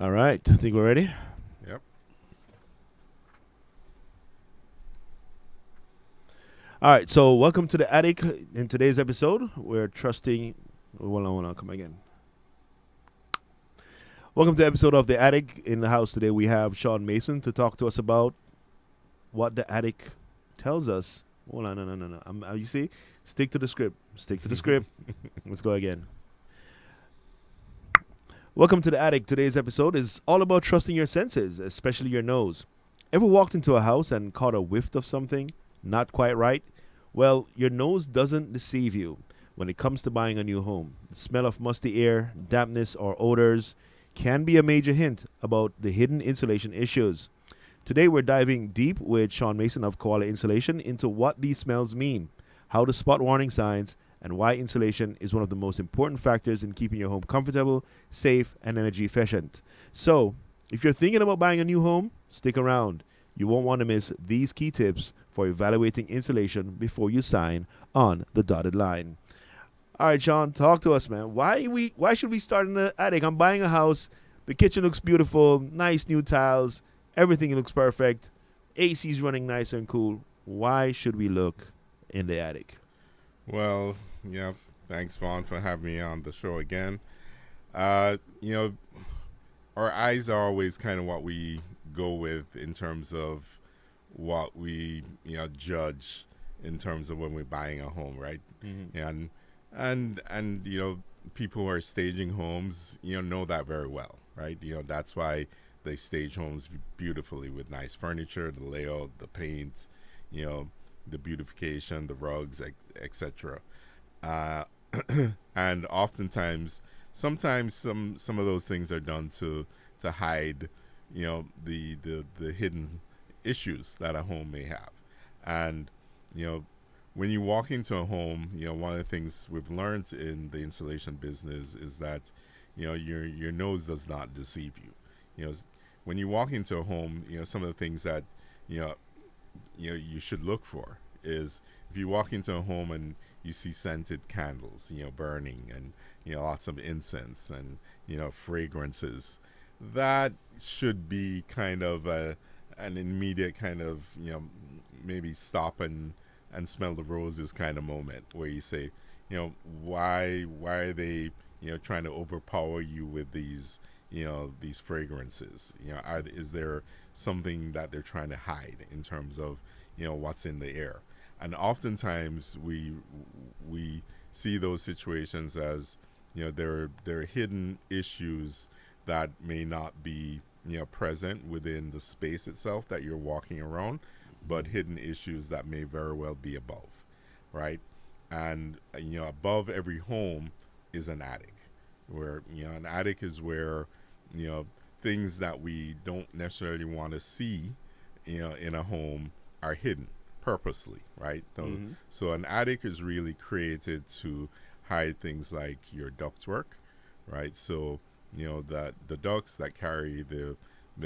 All right, I think we're ready. Yep. All right, so welcome to the attic. In today's episode, we're trusting. Hold on, come again. Welcome to the episode of the attic. In the house today, we have Sean Mason to talk to us about what the attic tells us. Hold on, no. You see, stick to the script. Stick to the script. Let's go again. Welcome to the attic. Today's episode is all about trusting your senses, especially your nose. Ever walked into a house and caught a whiff of something not quite right? Well, your nose doesn't deceive you when it comes to buying a new home. The smell of musty air, dampness, or odors can be a major hint about the hidden insulation issues. Today, we're diving deep with Sean Mason of Koala Insulation into what these smells mean, how to spot warning signs, and why insulation is one of the most important factors in keeping your home comfortable, safe, and energy efficient. So, if you're thinking about buying a new home, stick around. You won't want to miss these key tips for evaluating insulation before you sign on the dotted line. All right, Sean, talk to us, man. Why should we start in the attic? I'm buying a house. The kitchen looks beautiful, nice new tiles, everything looks perfect. AC's running nice and cool. Why should we look in the attic? Well, yeah. Thanks, Vaughn, for having me on the show again. Uh, you know, our eyes are always kind of what we go with in terms of what we judge in terms of when we're buying a home, right? Mm-hmm. And people who are staging homes, know that very well, right? That's why they stage homes beautifully with nice furniture, the layout, the paint, you know, the beautification, the rugs, etc. Uh, and oftentimes, sometimes some of those things are done to hide, the hidden issues that a home may have, and you know when you walk into a home, one of the things we've learned in the insulation business is that, your nose does not deceive you. When you walk into a home, some of the things that you know you should look for is if you walk into a home and you see scented candles, burning, and lots of incense and fragrances, that should be kind of an immediate kind of maybe stop and smell the roses kind of moment where you say, why are they trying to overpower you with these fragrances? Is there something that they're trying to hide in terms of what's in the air? And oftentimes we see those situations as there are hidden issues that may not be present within the space itself that you're walking around, but hidden issues that may very well be above, right? And above every home is an attic, where an attic is where you know things that we don't necessarily want to see in a home are hidden purposely, right? Mm-hmm. So an attic is really created to hide things like your ductwork, right? So that the ducts that carry the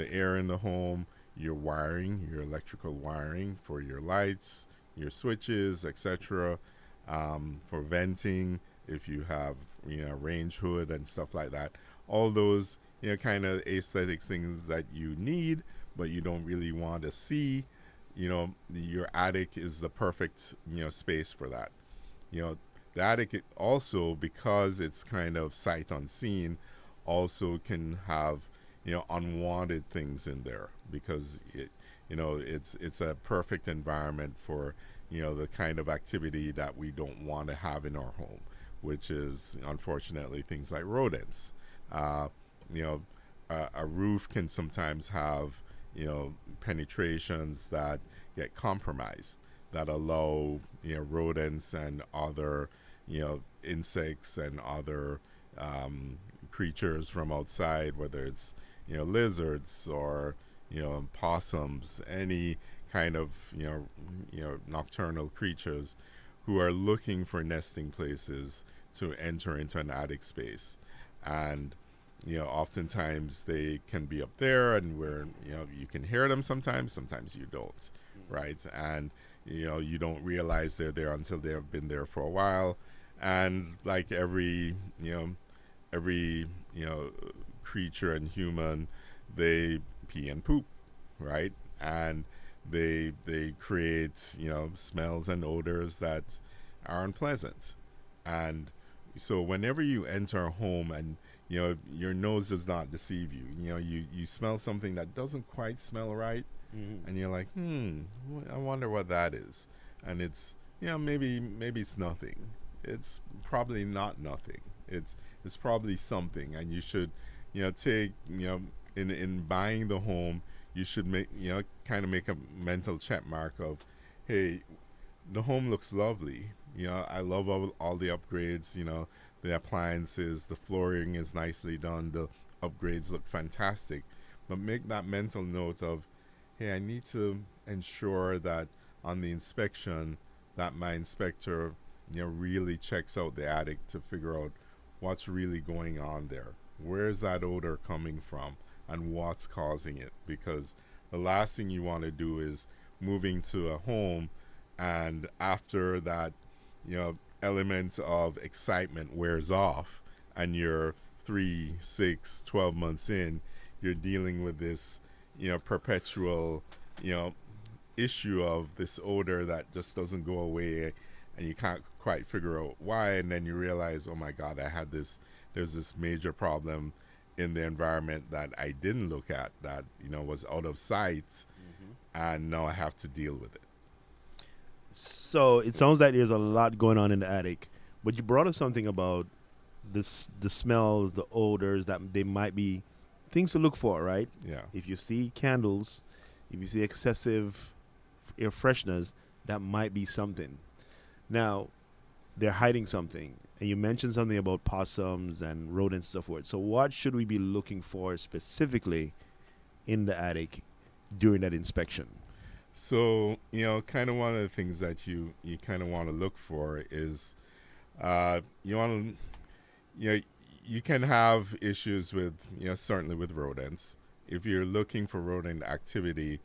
air in the home, your wiring, your electrical wiring for your lights, your switches, etc. For venting, if you have range hood and stuff like that, all those kind of aesthetic things that you need, but you don't really want to see. Your attic is the perfect space for that. You know, the attic also, because it's kind of sight unseen, also can have unwanted things in there because it's a perfect environment for the kind of activity that we don't want to have in our home, which is unfortunately things like rodents. uh, you know a roof can sometimes have penetrations that get compromised, that allow rodents and other insects and other creatures from outside, whether it's lizards or possums, any kind of nocturnal creatures who are looking for nesting places to enter into an attic space. And oftentimes they can be up there, and where you can hear them sometimes, sometimes you don't, right? And you don't realize they're there until they have been there for a while. And like every creature and human, they pee and poop, right? And they create, smells and odors that are unpleasant. And so whenever you enter a home and your nose does not deceive you, you smell something that doesn't quite smell right, Mm-hmm. and you're like, I wonder what that is. And it's, maybe it's nothing. It's probably not nothing. It's probably something. And you should, take, in buying the home, you should make, kind of make a mental check mark of, hey, the home looks lovely. I love all the upgrades, the appliances, the flooring is nicely done, the upgrades look fantastic. But make that mental note of, hey, I need to ensure that on the inspection that my inspector, really checks out the attic to figure out what's really going on there. Where's that odor coming from and what's causing it? Because the last thing you want to do is moving to a home and after that, element of excitement wears off and you're 3, 6, 12 months in, you're dealing with this, perpetual, you know, issue of this odor that just doesn't go away and you can't quite figure out why, and then you realize, oh my god, there's this major problem in the environment that I didn't look at, that was out of sight, and now I have to deal with it. So it sounds like there's a lot going on in the attic, but you brought up something about the smells, the odors that they might be things to look for, right? Yeah. If you see candles, if you see excessive air fresheners, that might be something. Now, they're hiding something, and you mentioned something about possums and rodents and so forth. So, what should we be looking for specifically in the attic during that inspection? So, kind of one of the things that you kind of want to look for is you want to, you can have issues with, certainly with rodents. If you're looking for rodent activity,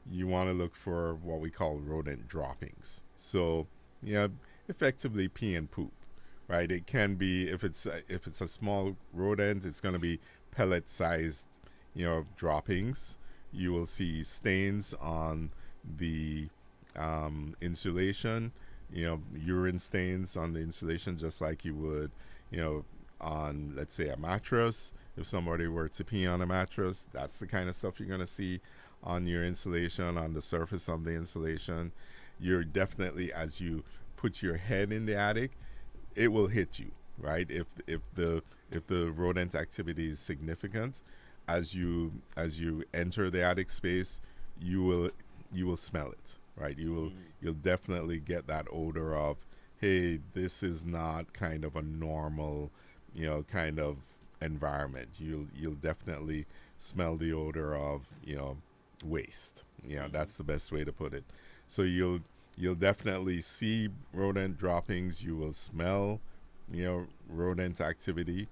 you want to look for what we call rodent droppings. So, effectively pee and poop, right? It can be, if it's a small rodent, it's going to be pellet-sized, droppings. You will see stains on the insulation, urine stains on the insulation, just like you would, on, let's say, a mattress. If somebody were to pee on a mattress, that's the kind of stuff you're going to see on your insulation, on the surface of the insulation. You're definitely, as you put your head in the attic, it will hit you, right? If the rodent activity is significant, as you enter the attic space, you will smell it, right? You'll definitely get that odor of, hey, this is not kind of a normal, kind of environment. You'll definitely smell the odor of, waste. That's the best way to put it. So you'll definitely see rodent droppings. You will smell, rodent activity,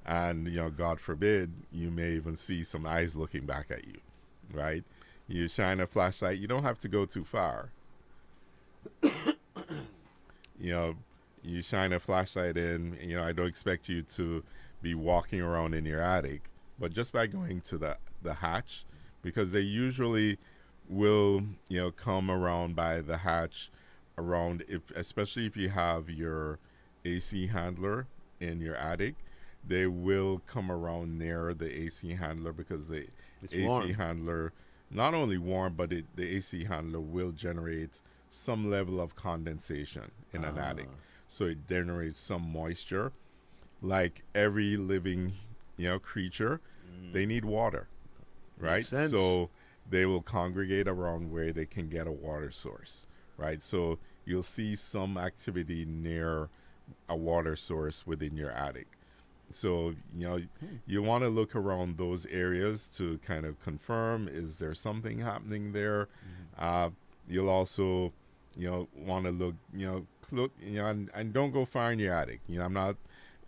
and God forbid, you may even see some eyes looking back at you, right? You shine a flashlight. You don't have to go too far. You shine a flashlight in. I don't expect you to be walking around in your attic, but just by going to the hatch, because they usually will come around by the hatch around, if especially if you have your AC handler in your attic, they will come around near the AC handler, because the It's AC warm. handler not only warm, but the AC handler will generate some level of condensation in an attic. So it generates some moisture. Like every living, creature, they need water, right? Makes sense. So they will congregate around where they can get a water source, right? So you'll see some activity near a water source within your attic. So, you want to look around those areas to kind of confirm, is there something happening there? You'll also, want to look, and don't go far in your attic. I'm not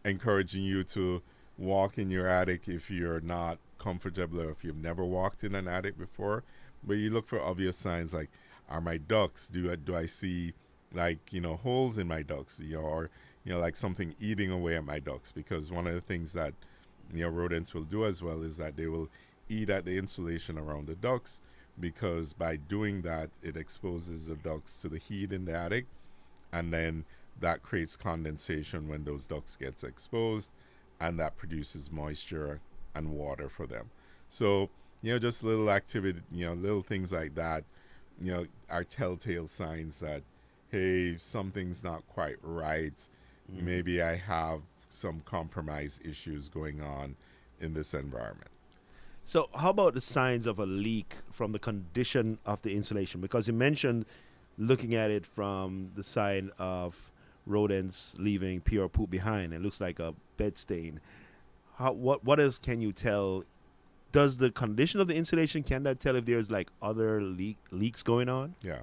encouraging you to walk in your attic if you're not comfortable or if you've never walked in an attic before. But you look for obvious signs like, are my ducts? Do I see like holes in my ducts? Or like something eating away at my ducts? Because one of the things that rodents will do as well is that they will eat at the insulation around the ducts, because by doing that it exposes the ducts to the heat in the attic, and then that creates condensation when those ducts gets exposed, and that produces moisture and water for them. So just little activity, little things like that, are telltale signs that, hey, something's not quite right. Maybe I have some compromise issues going on in this environment. So, how about the signs of a leak from the condition of the insulation? Because you mentioned looking at it from the side of rodents leaving pee or poop behind. It looks like a bed stain. What else can you tell? Does the condition of the insulation, can that tell if there's like other leaks going on? Yeah.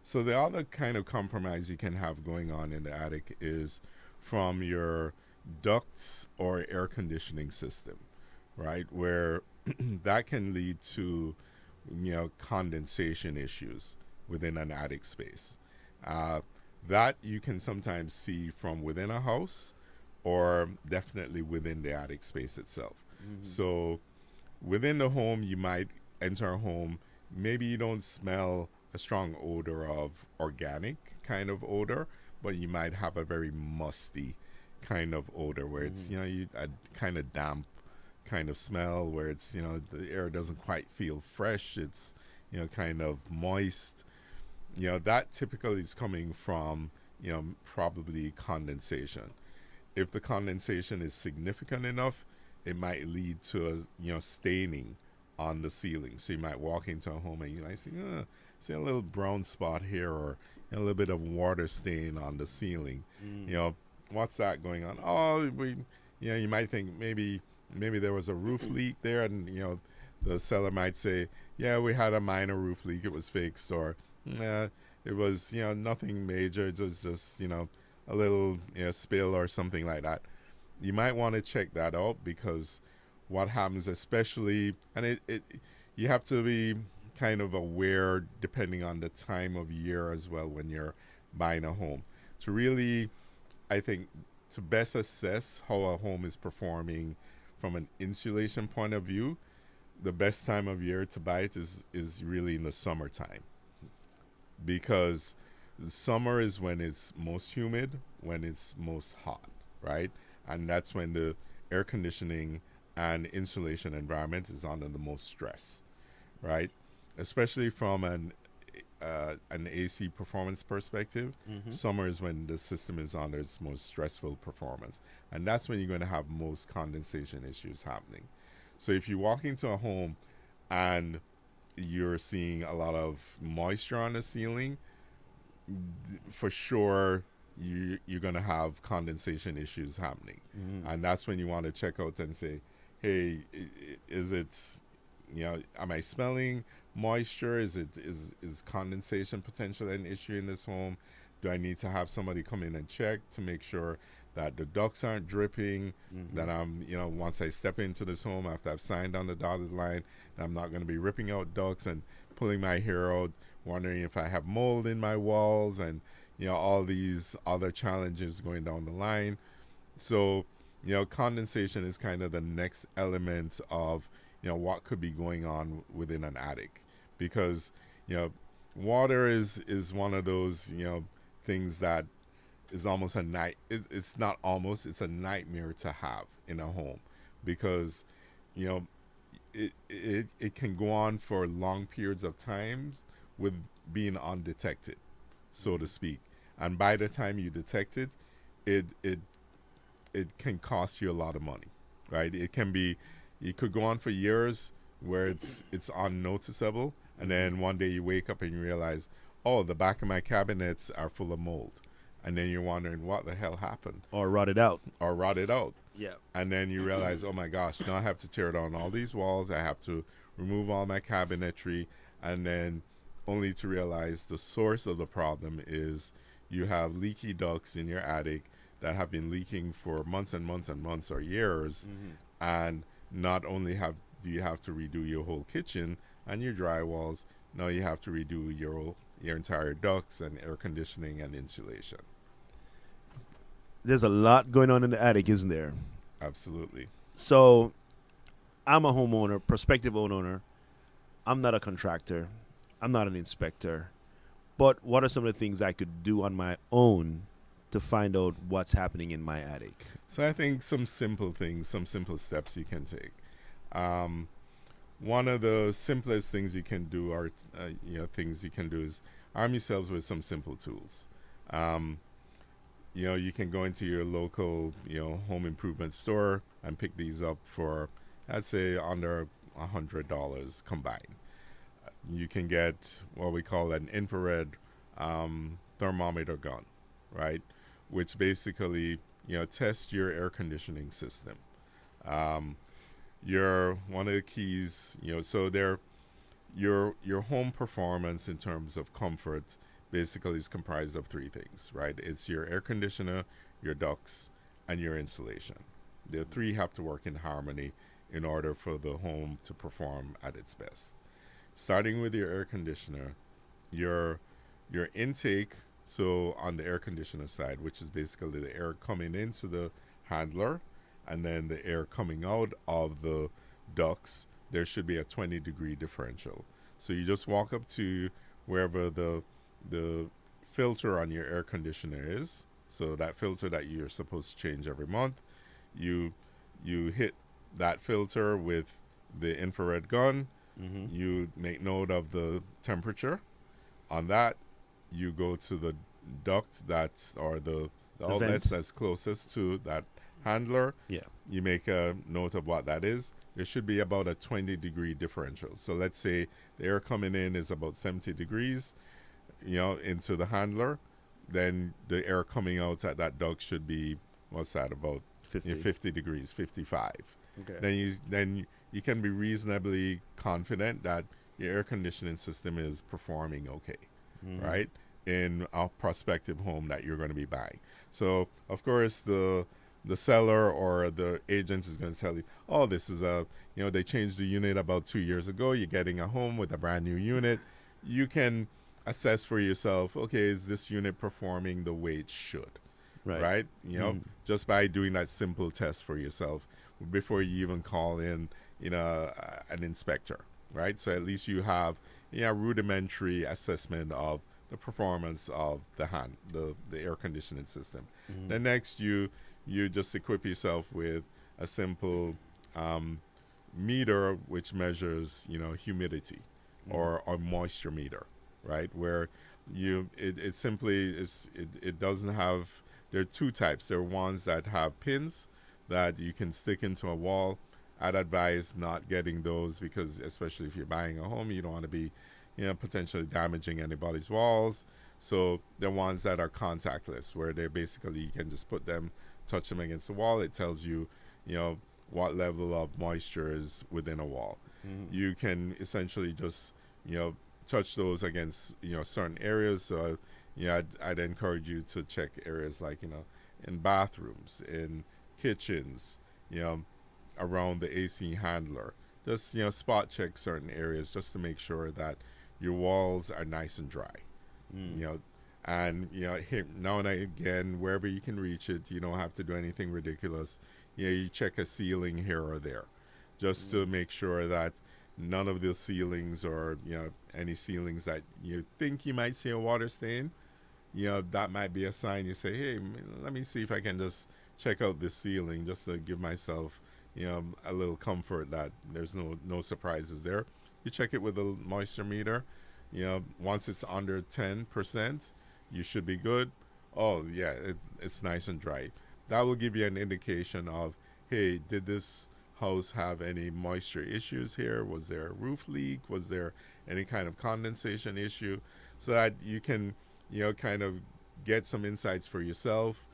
So the other kind of compromise you can have going on in the attic is from your ducts or air conditioning system, right? Where that can lead to, condensation issues within an attic space. Uh, that you can sometimes see from within a house, or definitely within the attic space itself. So within the home, you might enter a home, maybe you don't smell a strong odor of organic kind of odor, but you might have a very musty kind of odor where it's, a kind of damp kind of smell, where it's, the air doesn't quite feel fresh. It's, kind of moist. That typically is coming from, probably condensation. If the condensation is significant enough, it might lead to staining on the ceiling. So you might walk into a home and you might see a little brown spot here, or a little bit of water stain on the ceiling. What's that going on? Oh, you might think maybe there was a roof leak there, and the seller might say, yeah, we had a minor roof leak, it was fixed, or it was nothing major, it was just a little spill or something like that. You might want to check that out, because what happens, especially, and it you have to be kind of aware depending on the time of year as well when you're buying a home, to really, I think, to best assess how a home is performing from an insulation point of view. The best time of year to buy it is really in the summertime, because summer is when it's most humid, when it's most hot, right? And that's when the air conditioning and insulation environment is under the most stress, right? Especially from an AC performance perspective, summer is when the system is under its most stressful performance, and that's when you're going to have most condensation issues happening. So if you walk into a home and you're seeing a lot of moisture on the ceiling, for sure you're going to have condensation issues happening. And that's when you want to check out and say, hey, is it, am I smelling moisture? Is condensation potential an issue in this home? Do I need to have somebody come in and check to make sure that the ducts aren't dripping, that I'm, once I step into this home after I've signed on the dotted line, that I'm not going to be ripping out ducts and pulling my hair out, wondering if I have mold in my walls, and all these other challenges going down the line. So condensation is kind of the next element of what could be going on within an attic, because water is one of those things that is almost a it's not almost, it's a nightmare to have in a home, because it can go on for long periods of times with being undetected, so to speak. And by the time you detect it, it can cost you a lot of money, right? It could go on for years where it's unnoticeable, and then one day you wake up and you realize, oh, the back of my cabinets are full of mold, and then you're wondering what the hell happened. Or rotted out. Yeah. And then you realize, oh my gosh, now I have to tear down all these walls, I have to remove all my cabinetry, and then only to realize the source of the problem is you have leaky ducts in your attic that have been leaking for months and months and months or years. And not only do you have to redo your whole kitchen and your drywalls, now you have to redo your entire ducts and air conditioning and insulation. There's a lot going on in the attic, isn't there? Absolutely. So I'm a homeowner, prospective homeowner. I'm not a contractor. I'm not an inspector. But what are some of the things I could do on my own to find out what's happening in my attic? So I think some simple things, some simple steps you can take. Um, One of the simplest things you can do are, things you can do is arm yourselves with some simple tools. Um, you can go into your local, home improvement store and pick these up for, I'd say, under $100 combined. You can get what we call an infrared thermometer gun, right? Which basically, tests your air conditioning system. Um, your one of the keys, so there, your home performance in terms of comfort basically is comprised of three things, right? It's your air conditioner, your ducts, and your insulation. The three have to work in harmony in order for the home to perform at its best. Starting with your air conditioner, your your intake, so on the air conditioner side, which is basically the air coming into the handler and then the air coming out of the ducts, there should be a 20-degree differential. So you just walk up to wherever the filter on your air conditioner is. So that filter that you're supposed to change every month, you you hit that filter with the infrared gun. Mm-hmm. You make note of the temperature. On that, you go to the duct that's or the The outlets vent. that's closest to that handler. Yeah. You make a note of what that is. There should be about a 20-degree differential. So let's say the air coming in is about 70 degrees, into the handler. Then the air coming out at that duct should be, what's that, about 50. 50 degrees, 55. Okay. Then you can be reasonably confident that your air conditioning system is performing okay, Mm-hmm. right? In a prospective home that you're going to be buying. So of course the seller or the agent is going to tell you, oh, this is they changed the unit about 2 years ago. You're getting a home with a brand new unit. You can assess for yourself, okay, is this unit performing the way it should? Right. Right? Mm-hmm. Just by doing that simple test for yourself before you even call in, an inspector, right? So at least you have, rudimentary assessment of the performance of the air conditioning system. Mm-hmm. Then next you just equip yourself with a simple meter which measures, humidity Mm-hmm. or moisture meter, right? Where it simply is it doesn't have. There are two types. There are ones that have pins that you can stick into a wall. I'd advise not getting those because, especially if you're buying a home, you don't want to be, potentially damaging anybody's walls. So the ones that are contactless, where they're basically you can just put them, touch them against the wall. It tells you, what level of moisture is within a wall. Mm-hmm. You can essentially just, touch those against, certain areas. So I'd encourage you to check areas like, in bathrooms, in kitchens, you know, around the AC handler. Just, spot check certain areas just to make sure that your walls are nice and dry. Mm. You know, and here, now and again, wherever you can reach it, you don't have to do anything ridiculous. You check a ceiling here or there, just to make sure that none of the ceilings or any ceilings that you think you might see a water stain, that might be a sign. You say, hey, let me see if I can just check out this ceiling just to give myself a little comfort that there's no surprises there. You check it with a moisture meter. Once it's under 10%, you should be good. Oh yeah, it's nice and dry. That will give you an indication of, hey, did this house have any moisture issues here? Was there a roof leak? Was there any kind of condensation issue? So that you can, kind of get some insights for yourself,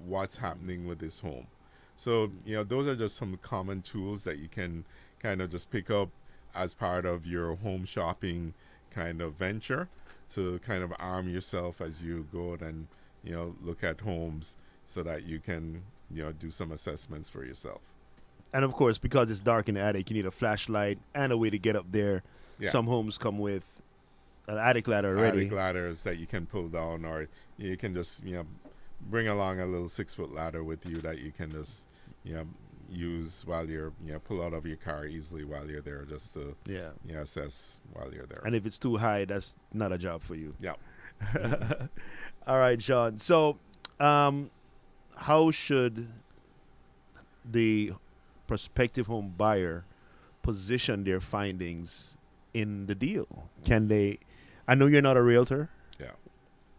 what's happening with this home. So, those are just some common tools that you can kind of just pick up as part of your home shopping kind of venture to kind of arm yourself as you go out and, look at homes so that you can, do some assessments for yourself. And of course, because it's dark in the attic, you need a flashlight and a way to get up there. Yeah. Some homes come with an attic ladder already. Attic ladders that you can pull down, or you can just bring along a little 6-foot ladder with you that you can just use while you're pull out of your car easily while you're there, just to Yeah. assess while you're there. And if it's too high, that's not a job for you. Yeah. All right, Sean. So, how should the prospective home buyer position their findings in the deal? Can they? I know you're not a realtor Yeah.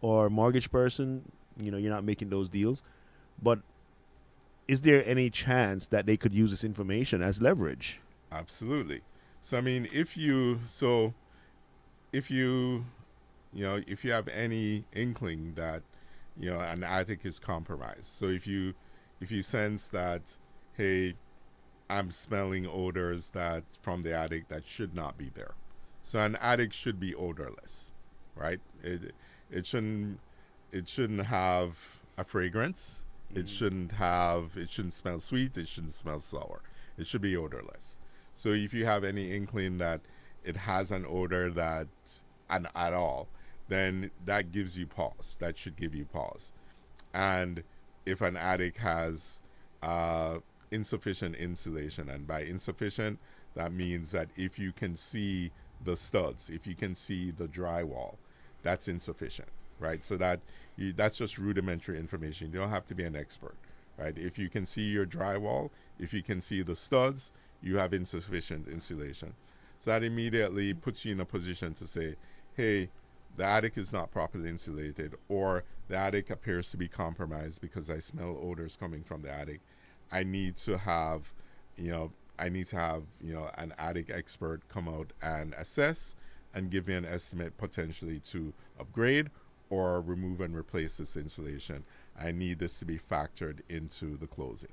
or mortgage person. You're not making those deals, but is there any chance that they could use this information as leverage? Absolutely. So I mean, if you have any inkling that an attic is compromised, so if you sense that, hey, I'm smelling odors that from the attic that should not be there. So an attic should be odorless, right? It shouldn't have a fragrance. It shouldn't smell sweet. It shouldn't smell sour. It should be odorless. So if you have any inkling that it has an odor that and at all, then that gives you pause. That should give you pause. And if an attic has insufficient insulation, and by insufficient, that means that if you can see the studs, if you can see the drywall, that's insufficient, right? So that's just rudimentary information. You don't have to be an expert, right? If you can see your drywall, if you can see the studs, you have insufficient insulation. So that immediately puts you in a position to say, hey, the attic is not properly insulated, or the attic appears to be compromised because I smell odors coming from the attic. I need to have, an attic expert come out and assess and give me an estimate, potentially to upgrade or remove and replace this insulation. I need this to be factored into the closing,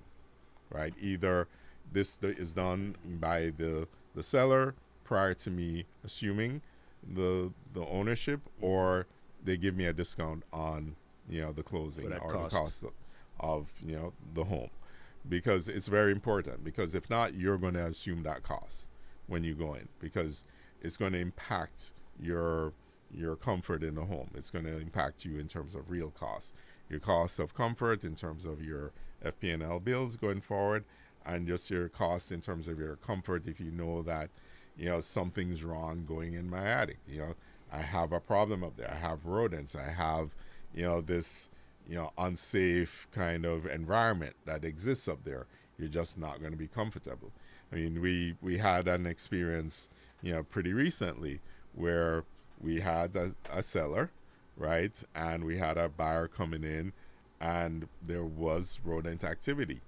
right? Either this is done by the seller prior to me assuming the ownership, or they give me a discount on the closing or cost. the cost of the home, because it's very important. Because if not, you're going to assume that cost when you go in, because it's going to impact your comfort in the home. It's going to impact you in terms of real costs, your cost of comfort in terms of your FP&L bills going forward, and just your cost in terms of your comfort if you know that something's wrong going in my attic. I have a problem up there. I have rodents. I have this unsafe kind of environment that exists up there. You're just not going to be comfortable. I mean, we had an experience pretty recently where we had a seller, right, and we had a buyer coming in, and there was rodent activity.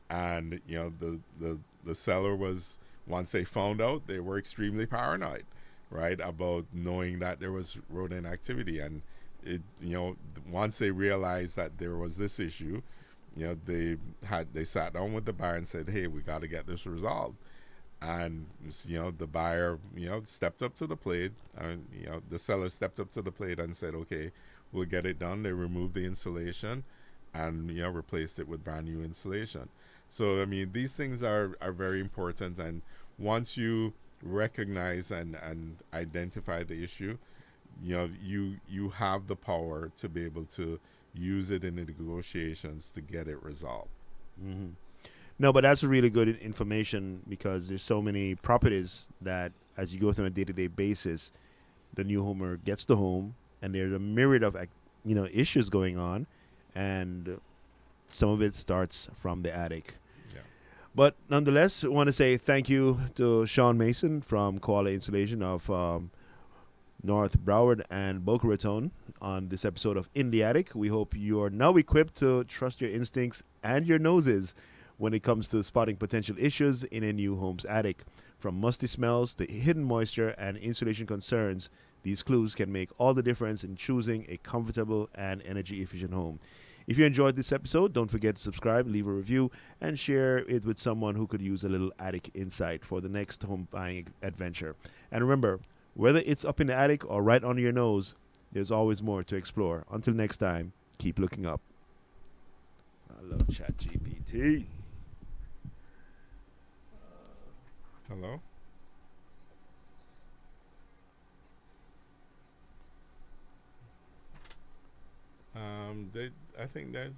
And the seller was, once they found out, they were extremely paranoid, right, about knowing that there was rodent activity. And it once they realized that there was this issue, they sat down with the buyer and said, hey, we got to get this resolved. And the buyer stepped up to the plate, and the seller stepped up to the plate and said, okay, we'll get it done. They removed the insulation and replaced it with brand new insulation. So I mean, these things are very important. And once you recognize and identify the issue, you have the power to be able to use it in the negotiations to get it resolved. Mm-hmm. No, but that's really good information, because there's so many properties that, as you go through on a day-to-day basis, the new homeowner gets the home, and there's a myriad of issues going on, and some of it starts from the attic. Yeah. But nonetheless, I want to say thank you to Sean Mason from Koala Insulation of North Broward and Boca Raton on this episode of In the Attic. We hope you are now equipped to trust your instincts and your noses when it comes to spotting potential issues in a new home's attic. From musty smells to hidden moisture and insulation concerns, these clues can make all the difference in choosing a comfortable and energy-efficient home. If you enjoyed this episode, don't forget to subscribe, leave a review, and share it with someone who could use a little attic insight for the next home buying adventure. And remember, whether it's up in the attic or right under your nose, there's always more to explore. Until next time, keep looking up. I love ChatGPT. Hello? I think that